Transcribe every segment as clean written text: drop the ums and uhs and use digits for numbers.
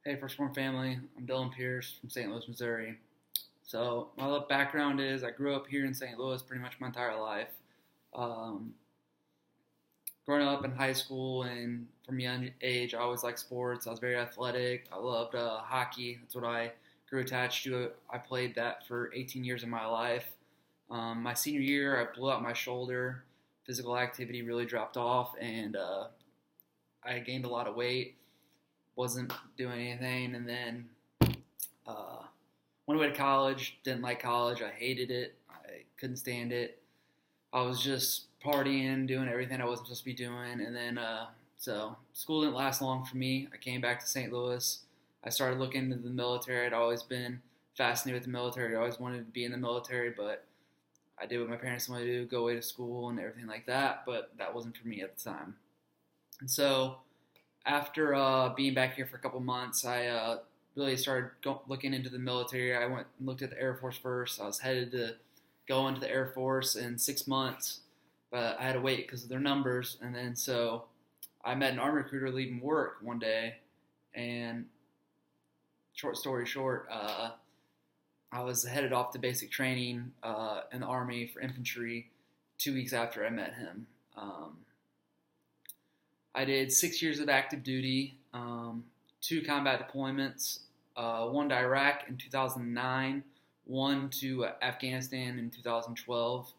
Hey, first Phorm family. I'm Dylan Pierce from St. Louis, Missouri. So my background is I grew up here in St. Louis pretty much my entire life. Um, Growing up in high school and from a young age, I always liked sports. I was very athletic. I loved hockey. That's what I grew attached to. I played that for 18 years of my life. My senior year, I blew out my shoulder. Physical activity really dropped off, and I gained a lot of weight. Wasn't doing anything, and then uh, went away to college. Didn't like college. I hated it. I couldn't stand it. I was just partying, doing everything I wasn't supposed to be doing, and then so school didn't last long for me. I came back to St. Louis. I started looking into the military. I'd always been fascinated with the military. I always wanted to be in the military, but I did what my parents wanted to do, go away to school and everything like that, but that wasn't for me at the time. And so after being back here for a couple months, I really started looking into the military. I went and looked at the Air Force first. I was headed to go into the Air Force in 6 months, but I had to wait because of their numbers. And then so I met an Army recruiter leaving work one day, and short story short, I was headed off to basic training in the Army for infantry 2 weeks after I met him. I did 6 years of active duty, 2 combat deployments, one to Iraq in 2009, one to Afghanistan in 2012.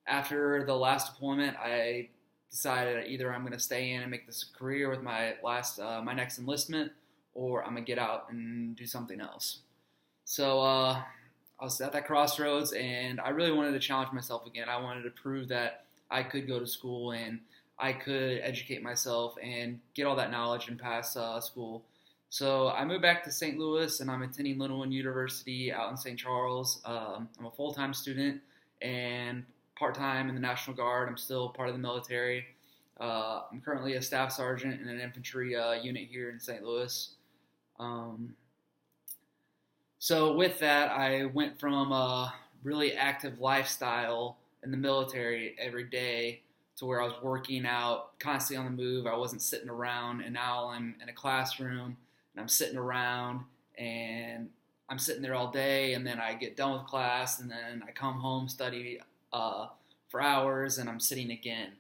After the last deployment, I decided either I'm going to stay in and make this a career with my next enlistment, or I'm going to get out and do something else. So I was at that crossroads, and I really wanted to challenge myself again. I wanted to prove that I could go to school and I could educate myself and get all that knowledge and pass school. So I moved back to St. Louis, and I'm attending Lindenwood University out in St. Charles. I'm a full-time student and part-time in the National Guard. I'm still part of the military. I'm currently a staff sergeant in an infantry unit here in St. Louis. So with that, I went from a really active lifestyle in the military every day to where I was working out, constantly on the move. I wasn't sitting around, and now I'm in a classroom, and I'm sitting around, and I'm sitting there all day, and then I get done with class, and then I come home, study for hours, and I'm sitting again.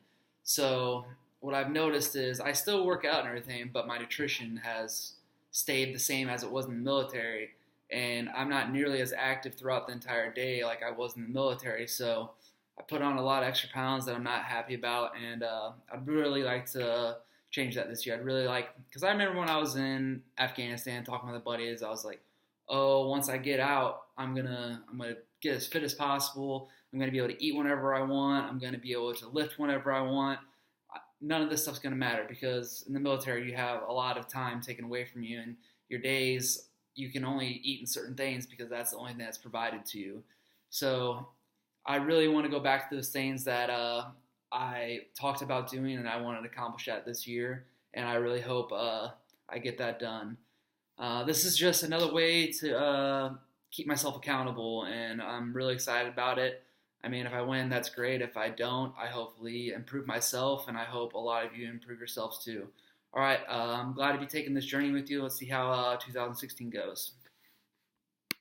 So what I've noticed is I still work out and everything, but my nutrition has stayed the same as it was in the military, and I'm not nearly as active throughout the entire day like I was in the military. So I put on a lot of extra pounds that I'm not happy about, and I'd really like to change that this year. I'd really like, because I remember when I was in Afghanistan talking with my buddies, I was like, oh, once I get out, I'm gonna get as fit as possible. I'm gonna be able to eat whenever I want. I'm gonna be able to lift whenever I want. None of this stuff's gonna matter, because in the military you have a lot of time taken away from you, and your days you can only eat in certain things because that's the only thing that's provided to you. So I really want to go back to those things that I talked about doing, and I wanted to accomplish that this year, and I really hope I get that done. This is just another way to keep myself accountable, and I'm really excited about it. I mean, if I win, that's great. If I don't, I hopefully improve myself, and I hope a lot of you improve yourselves too. All right, I'm glad to be taking this journey with you. Let's see how 2016 goes.